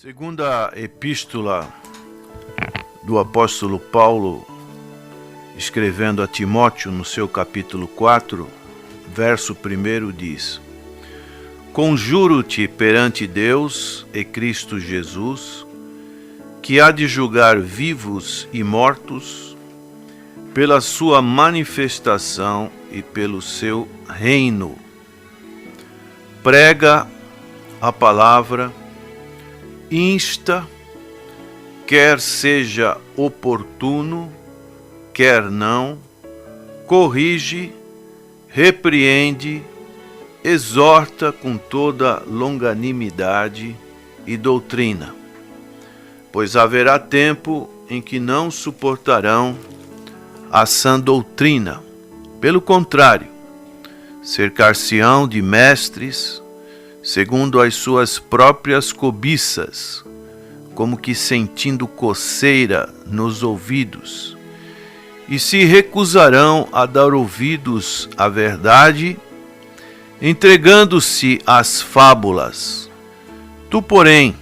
Segunda epístola do apóstolo Paulo, escrevendo a Timóteo, no seu capítulo 4, verso 1 diz: Conjuro-te perante Deus e Cristo Jesus, que há de julgar vivos e mortos, pela sua manifestação e pelo seu reino. Prega a palavra, insta, quer seja oportuno, quer não, corrige, repreende, exorta com toda longanimidade e doutrina, pois haverá tempo em que não suportarão a sã doutrina. Pelo contrário, cercar-se-ão de mestres, segundo as suas próprias cobiças, como que sentindo coceira nos ouvidos, e se recusarão a dar ouvidos à verdade, entregando-se às fábulas. Tu, porém,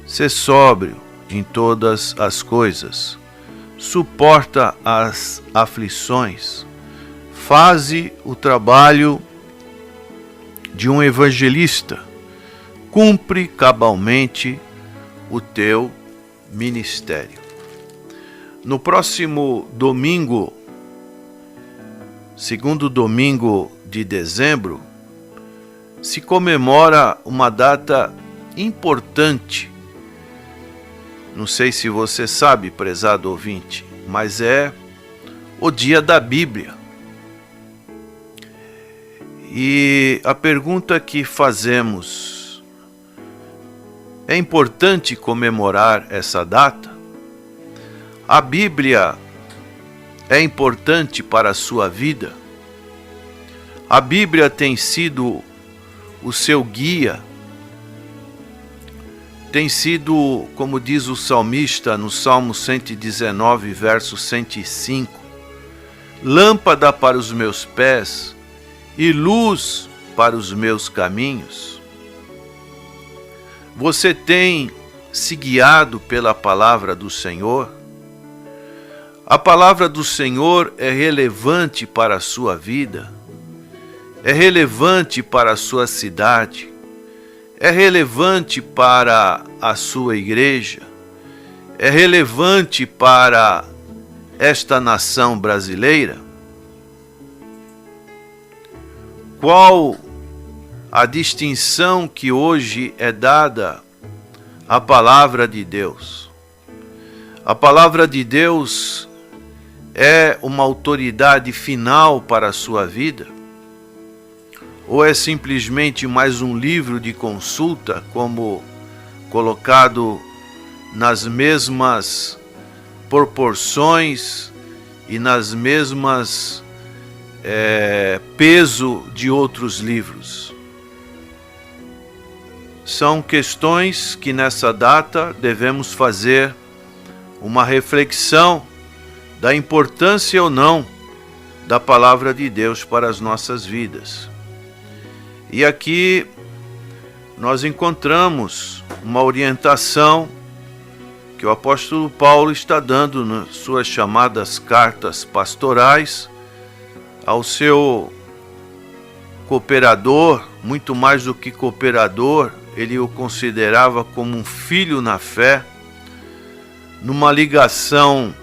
sê sóbrio em todas as coisas, suporta as aflições, faze o trabalho de um evangelista, cumpre cabalmente o teu ministério. No próximo domingo, segundo domingo de dezembro, se comemora uma data importante. Não sei se você sabe, prezado ouvinte, mas é o Dia da Bíblia. E a pergunta que fazemos: é importante comemorar essa data? A Bíblia é importante para a sua vida? A Bíblia tem sido o seu guia? Tem sido, como diz o salmista no Salmo 119, verso 105, lâmpada para os meus pés e luz para os meus caminhos? Você tem se guiado pela palavra do Senhor? A palavra do Senhor é relevante para a sua vida? É relevante para a sua cidade? É relevante para a sua igreja? É relevante para esta nação brasileira? Qual a distinção que hoje é dada à palavra de Deus? A palavra de Deus é uma autoridade final para a sua vida? Ou é simplesmente mais um livro de consulta, como colocado nas mesmas proporções e nas mesmas peso de outros livros? São questões que nessa data devemos fazer uma reflexão da importância ou não da palavra de Deus para as nossas vidas. E aqui nós encontramos uma orientação que o apóstolo Paulo está dando nas suas chamadas cartas pastorais ao seu cooperador. Muito mais do que cooperador, ele o considerava como um filho na fé, numa ligação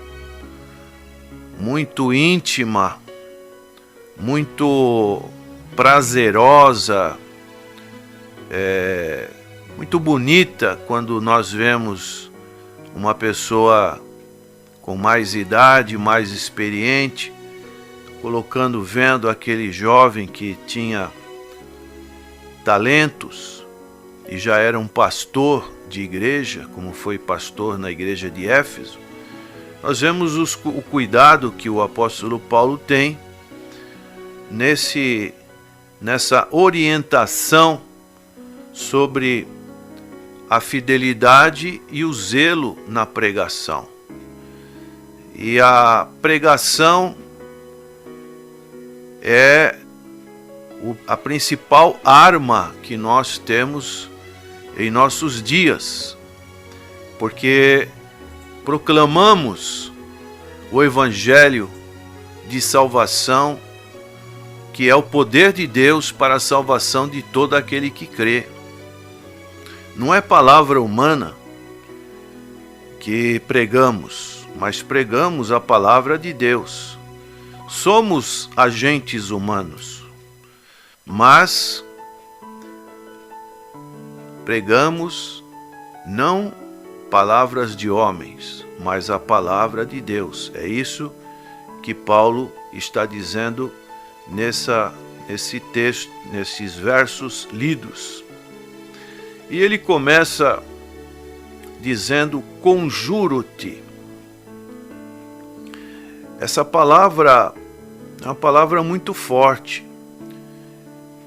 muito íntima, muito prazerosa, muito bonita, quando nós vemos uma pessoa com mais idade, mais experiente, vendo aquele jovem que tinha talentos e já era um pastor de igreja, como foi pastor na igreja de Éfeso. Nós vemos o cuidado que o apóstolo Paulo tem nessa orientação sobre a fidelidade e o zelo na pregação. E a pregação é a principal arma que nós temos em nossos dias. porque proclamamos o Evangelho de salvação, que é o poder de Deus para a salvação de todo aquele que crê. Não é palavra humana que pregamos, mas pregamos a palavra de Deus. Somos agentes humanos, mas pregamos não palavras de homens, mas a palavra de Deus. É isso que Paulo está dizendo nesse texto, nesses versos lidos. E ele começa dizendo: conjuro-te. Essa palavra é uma palavra muito forte,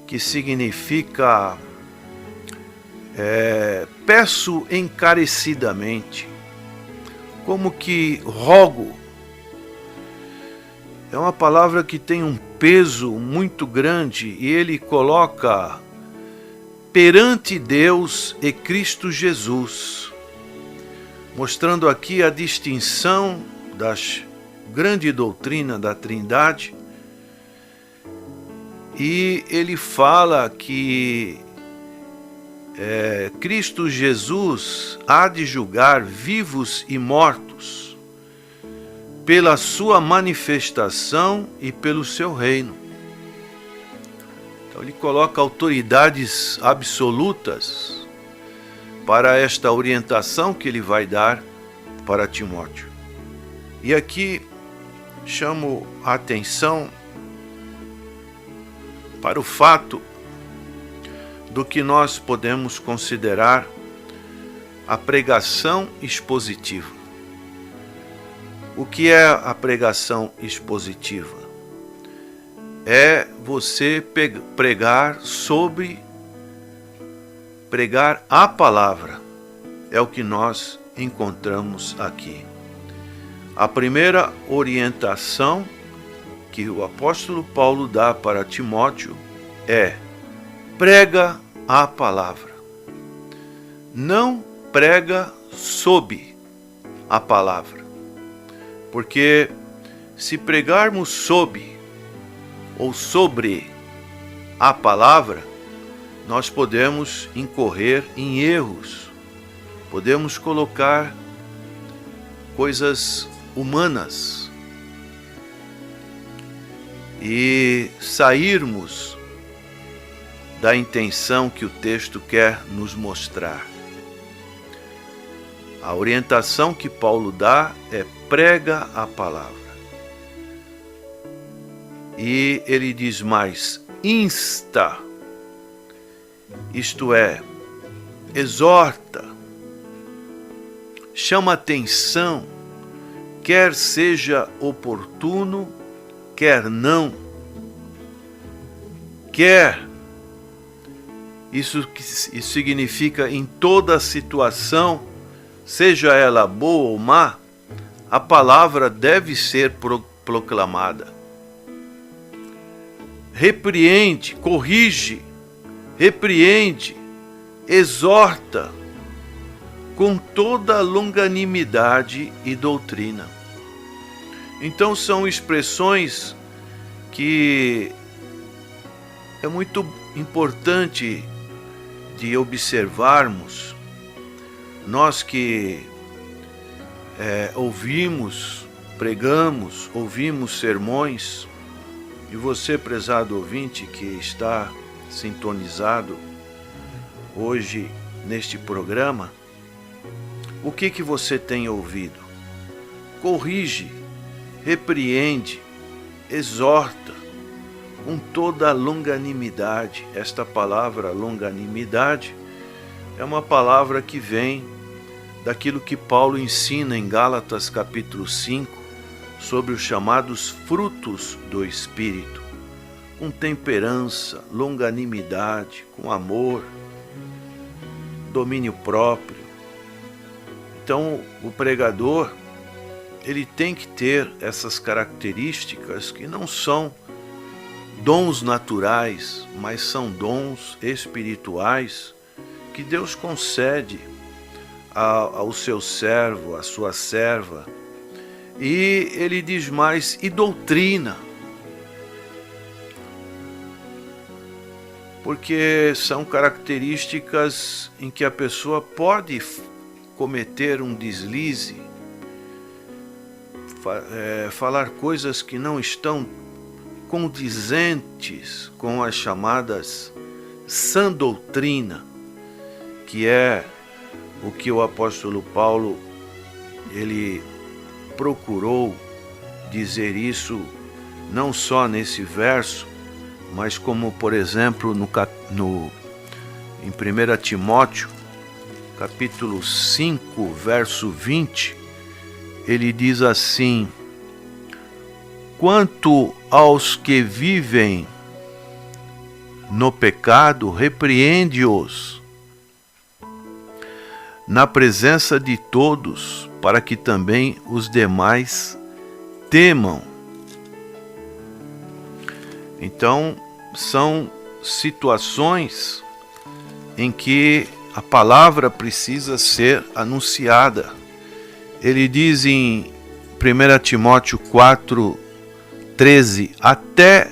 que significa peço encarecidamente, como que rogo. É uma palavra que tem um peso muito grande, e ele coloca perante Deus e Cristo Jesus, mostrando aqui a distinção da grande doutrina da Trindade. E ele fala que Cristo Jesus há de julgar vivos e mortos pela sua manifestação e pelo seu reino. Então ele coloca autoridades absolutas para esta orientação que ele vai dar para Timóteo. E aqui chamo a atenção para o fato do que nós podemos considerar a pregação expositiva. O que é a pregação expositiva? É você pregar a palavra. É o que nós encontramos aqui. A primeira orientação que o apóstolo Paulo dá para Timóteo é: prega a palavra. Não prega sob a palavra. Porque se pregarmos sob ou sobre a palavra, nós podemos incorrer em erros. Podemos colocar coisas humanas e sairmos da intenção que o texto quer nos mostrar. A orientação que Paulo dá é: prega a palavra. E ele diz mais: insta, isto é, exorta, chama atenção, quer seja oportuno, quer não. Quer, isso significa em toda situação, seja ela boa ou má, a palavra deve ser proclamada. Repreende, corrige, repreende, exorta com toda longanimidade e doutrina. Então são expressões que é muito importante de observarmos. Nós que ouvimos, pregamos, ouvimos sermões, e você, prezado ouvinte, que está sintonizado hoje neste programa, o que você tem ouvido? Corrige, repreende, exorta com toda a longanimidade. Esta palavra longanimidade é uma palavra que vem daquilo que Paulo ensina em Gálatas capítulo 5 sobre os chamados frutos do Espírito, com temperança, longanimidade, com amor, domínio próprio. Então, o pregador, ele tem que ter essas características que não são dons naturais, mas são dons espirituais que Deus concede ao seu servo, à sua serva. E ele diz mais, e doutrina. Porque são características em que a pessoa pode cometer um deslize, falar coisas que não estão condizentes com as chamadas sã doutrina, que é o que o apóstolo Paulo, ele procurou dizer isso não só nesse verso, mas como, por exemplo, em 1 Timóteo, capítulo 5, verso 20, ele diz assim: quanto aos que vivem no pecado, repreende-os na presença de todos, para que também os demais temam. Então, são situações em que a palavra precisa ser anunciada. Ele diz em 1 Timóteo 4:13, até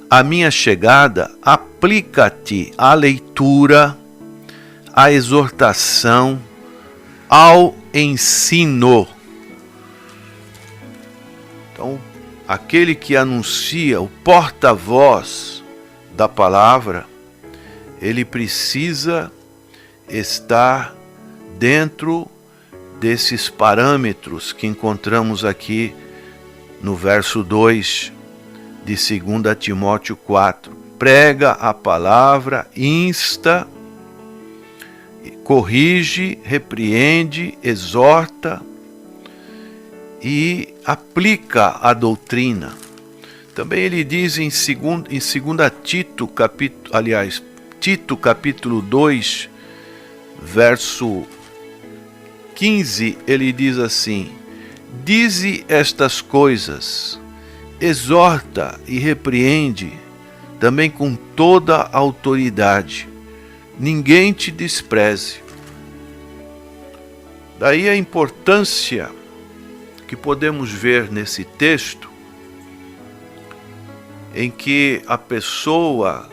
a minha chegada, aplica-te à leitura, à exortação, ao ensino. Então, aquele que anuncia, o porta-voz da palavra, ele precisa estar dentro desses parâmetros que encontramos aqui no verso 2 de 2 Timóteo 4. Prega a palavra, insta, corrige, repreende, exorta e aplica a doutrina. Também ele diz em 2 Tito, Tito capítulo 2, verso 15, ele diz assim: dize estas coisas, exorta e repreende, também com toda a autoridade. Ninguém te despreze. Daí a importância que podemos ver nesse texto, em que a pessoa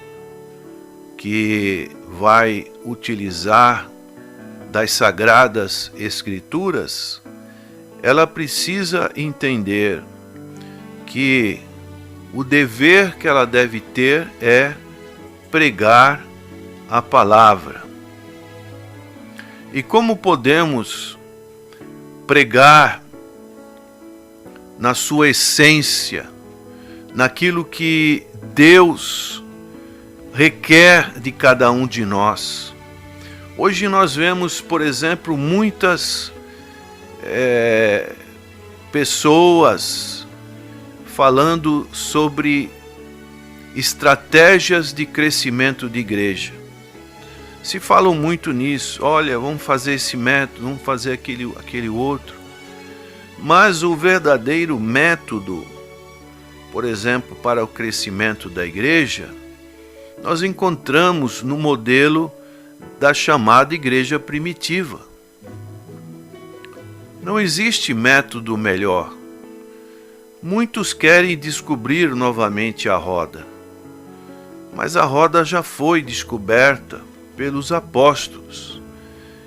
que vai utilizar das Sagradas Escrituras, ela precisa entender que o dever que ela deve ter é pregar a palavra. E como podemos pregar na sua essência, naquilo que Deus requer de cada um de nós? Hoje nós vemos, por exemplo, muitas pessoas falando sobre estratégias de crescimento de igreja. Se falam muito nisso, olha, vamos fazer esse método, vamos fazer aquele outro. Mas o verdadeiro método, por exemplo, para o crescimento da igreja, nós encontramos no modelo da chamada igreja primitiva. Não existe método melhor. Muitos querem descobrir novamente a roda, mas a roda já foi descoberta pelos apóstolos,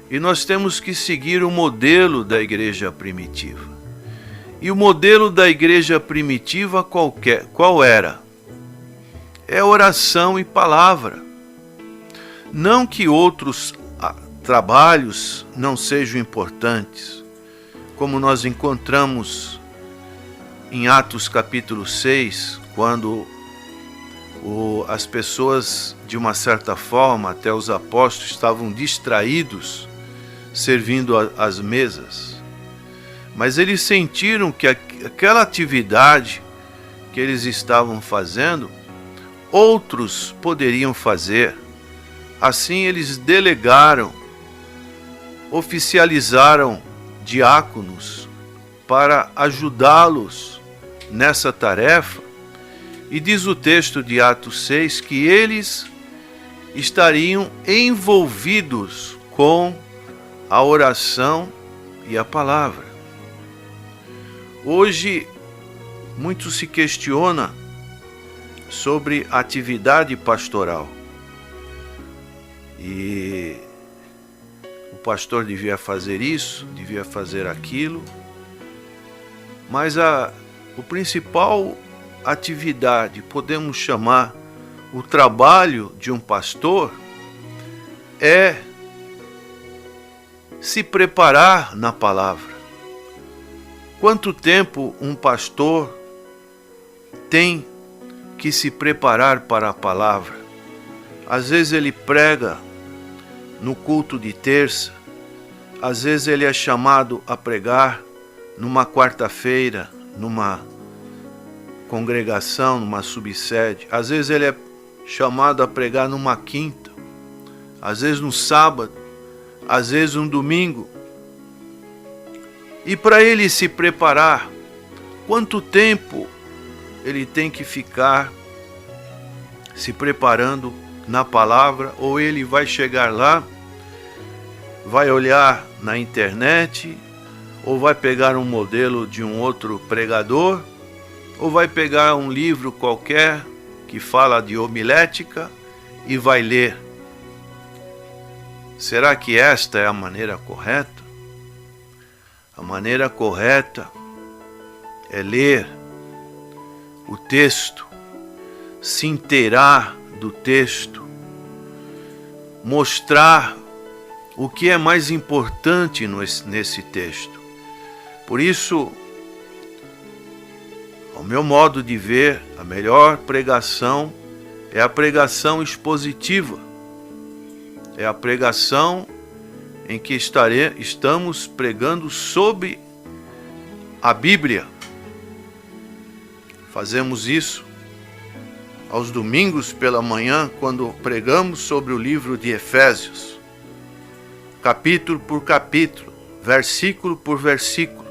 e nós temos que seguir o modelo da igreja primitiva. E o modelo da igreja primitiva qual era? É oração e palavra. Não que outros trabalhos não sejam importantes, como nós encontramos em Atos capítulo 6, quando as pessoas, de uma certa forma, até os apóstolos, estavam distraídos servindo às mesas. Mas eles sentiram que aquela atividade que eles estavam fazendo, outros poderiam fazer. Assim eles delegaram, oficializaram diáconos para ajudá-los nessa tarefa. E diz o texto de Atos 6 que eles estariam envolvidos com a oração e a palavra. Hoje, muito se questiona sobre a atividade pastoral. E o pastor devia fazer isso, devia fazer aquilo, mas o principal atividade, podemos chamar o trabalho de um pastor, é se preparar na palavra. Quanto tempo um pastor tem que se preparar para a palavra? Às vezes ele prega no culto de terça, às vezes ele é chamado a pregar numa quarta-feira, numa congregação, numa subsede, às vezes ele é chamado a pregar numa quinta, às vezes no sábado, às vezes no domingo. E para ele se preparar, quanto tempo ele tem que ficar se preparando na palavra? Ou ele vai chegar lá, vai olhar na internet, ou vai pegar um modelo de um outro pregador, ou vai pegar um livro qualquer que fala de homilética e vai ler? Será que esta é a maneira correta? A maneira correta é ler o texto, se inteirar do texto, mostrar o que é mais importante nesse texto. Por isso, ao meu modo de ver, a melhor pregação é a pregação expositiva. É a pregação em que estamos pregando sobre a Bíblia. Fazemos isso aos domingos pela manhã, quando pregamos sobre o livro de Efésios, capítulo por capítulo, versículo por versículo.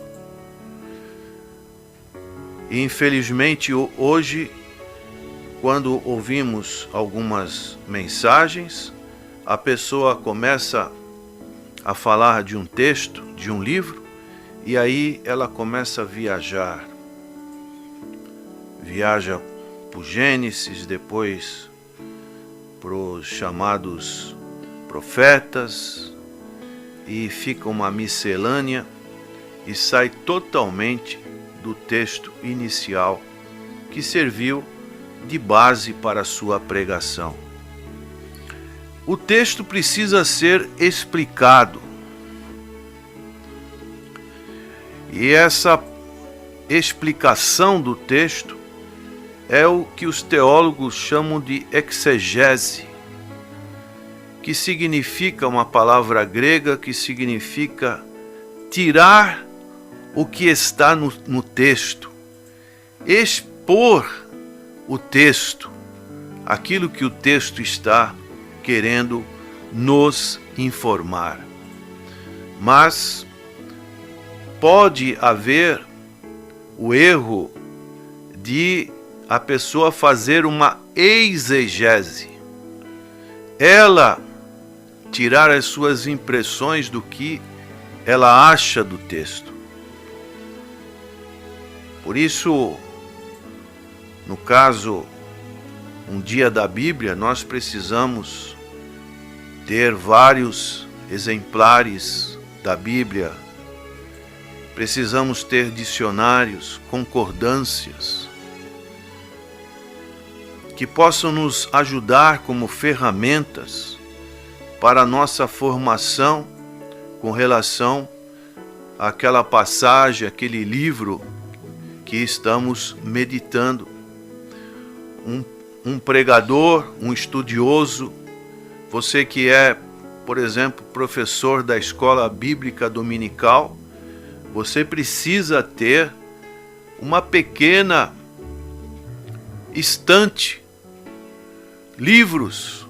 E infelizmente hoje, quando ouvimos algumas mensagens, a pessoa começa a falar de um texto, de um livro, e aí ela começa a viajar. Viaja para o Gênesis, depois para os chamados profetas, e fica uma miscelânea e sai totalmente do texto inicial que serviu de base para a sua pregação. O texto precisa ser explicado. E essa explicação do texto é o que os teólogos chamam de exegese, que significa uma palavra grega que significa tirar o que está no texto, expor o texto, aquilo que o texto está querendo nos informar. Mas pode haver o erro de a pessoa fazer uma exegese, ela tirar as suas impressões do que ela acha do texto. Por isso, no caso, um dia da Bíblia, nós precisamos ter vários exemplares da Bíblia, precisamos ter dicionários, concordâncias, que possam nos ajudar como ferramentas para a nossa formação com relação àquela passagem, aquele livro que estamos meditando. Um pregador, um estudioso, você que é, por exemplo, professor da escola bíblica dominical, você precisa ter uma pequena estante, livros,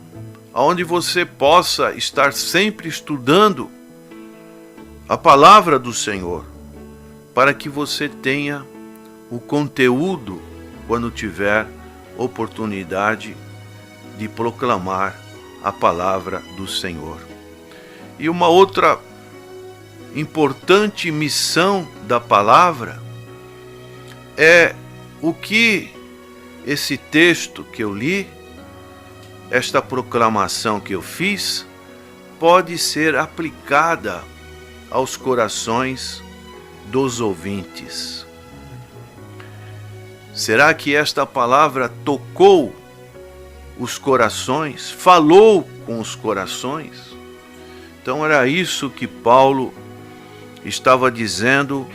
onde você possa estar sempre estudando a palavra do Senhor, para que você tenha o conteúdo quando tiver oportunidade de proclamar a palavra do Senhor. E uma outra importante missão da palavra é o que esse texto que eu li, esta proclamação que eu fiz, pode ser aplicada aos corações dos ouvintes. Será que esta palavra tocou os corações, falou com os corações? Então era isso que Paulo estava dizendo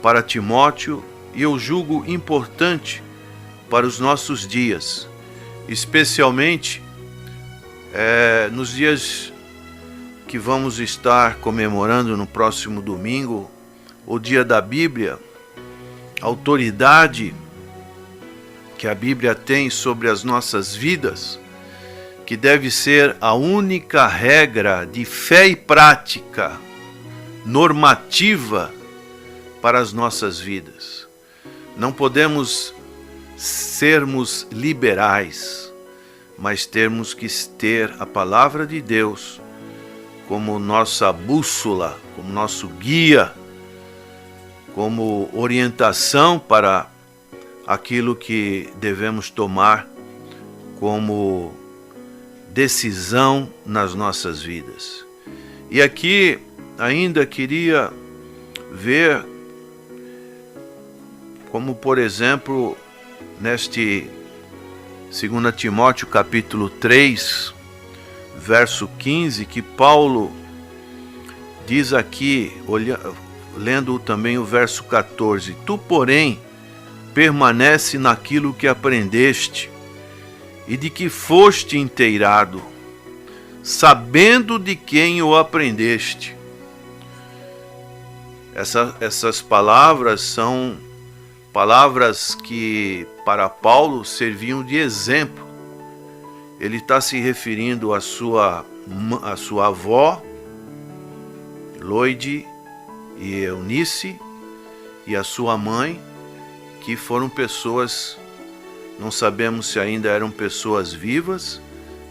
para Timóteo, e eu julgo importante para os nossos dias, especialmente nos dias que vamos estar comemorando no próximo domingo, o Dia da Bíblia, a autoridade que a Bíblia tem sobre as nossas vidas, que deve ser a única regra de fé e prática normativa para as nossas vidas. Não podemos sermos liberais, mas temos que ter a palavra de Deus como nossa bússola, como nosso guia, como orientação para aquilo que devemos tomar como decisão nas nossas vidas. E aqui ainda queria ver como, por exemplo, neste 2 Timóteo capítulo 3, verso 15, que Paulo diz aqui, lendo também o verso 14: Tu, porém, permanece naquilo que aprendeste e de que foste inteirado, sabendo de quem o aprendeste. Essas palavras são palavras que para Paulo serviam de exemplo. Ele está se referindo à sua avó, Loide e Eunice, e à sua mãe, que foram pessoas, não sabemos se ainda eram pessoas vivas,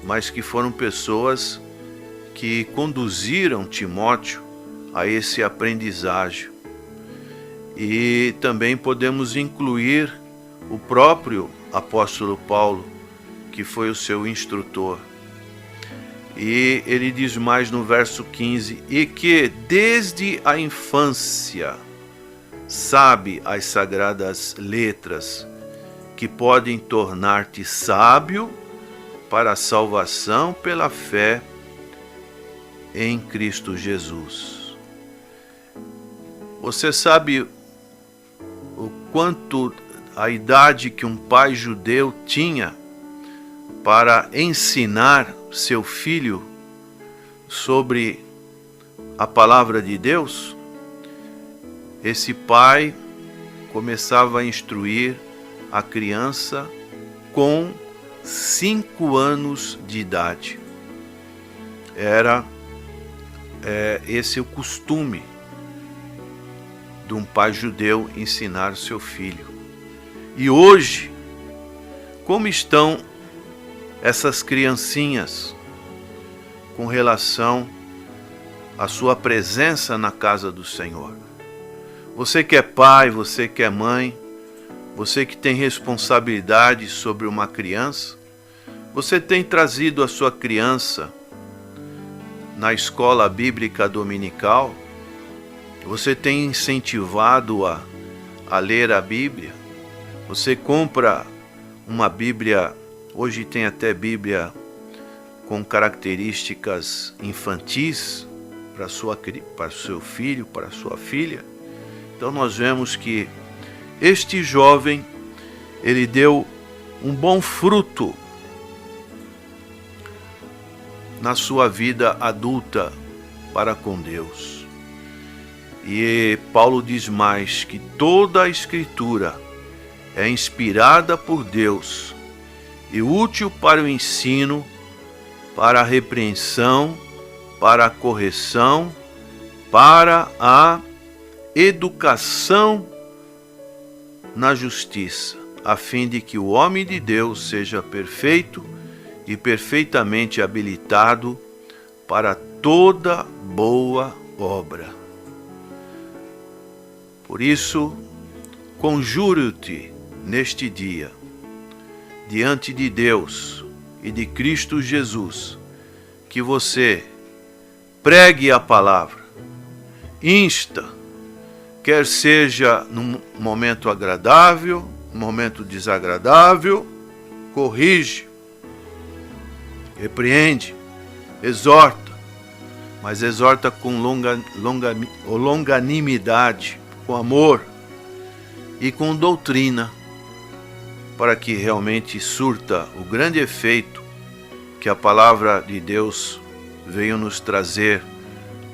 mas que foram pessoas que conduziram Timóteo a esse aprendizagem. E também podemos incluir o próprio apóstolo Paulo, que foi o seu instrutor. E ele diz mais no verso 15: e que desde a infância sabe as sagradas letras, que podem tornar-te sábio para a salvação pela fé em Cristo Jesus. Você sabe o quanto a idade que um pai judeu tinha para ensinar seu filho sobre a palavra de Deus? Esse pai começava a instruir a criança com 5 anos de idade. Era esse o costume de um pai judeu ensinar seu filho. E hoje, como estão essas criancinhas com relação à sua presença na casa do Senhor? Você que é pai, você que é mãe, você que tem responsabilidade sobre uma criança, você tem trazido a sua criança na escola bíblica dominical? Você tem incentivado a ler a Bíblia? Você compra uma Bíblia, hoje tem até Bíblia com características infantis para o seu filho, para a sua filha? Então nós vemos que este jovem, ele deu um bom fruto na sua vida adulta para com Deus. E Paulo diz mais, que toda a Escritura é inspirada por Deus e útil para o ensino, para a repreensão, para a correção, para a educação na justiça, a fim de que o homem de Deus seja perfeito e perfeitamente habilitado para toda boa obra. Por isso, conjuro-te neste dia, diante de Deus e de Cristo Jesus, que você pregue a palavra, insta, quer seja num momento agradável, num momento desagradável, corrige, repreende, exorta, mas exorta com longanimidade, com amor e com doutrina, para que realmente surta o grande efeito que a palavra de Deus veio nos trazer,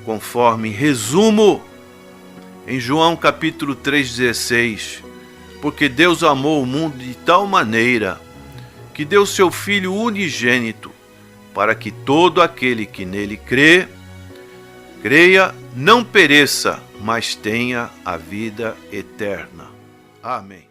conforme resumo em João capítulo 3,16. Porque Deus amou o mundo de tal maneira que deu seu Filho unigênito, para que todo aquele que nele creia, não pereça, mas tenha a vida eterna. Amém.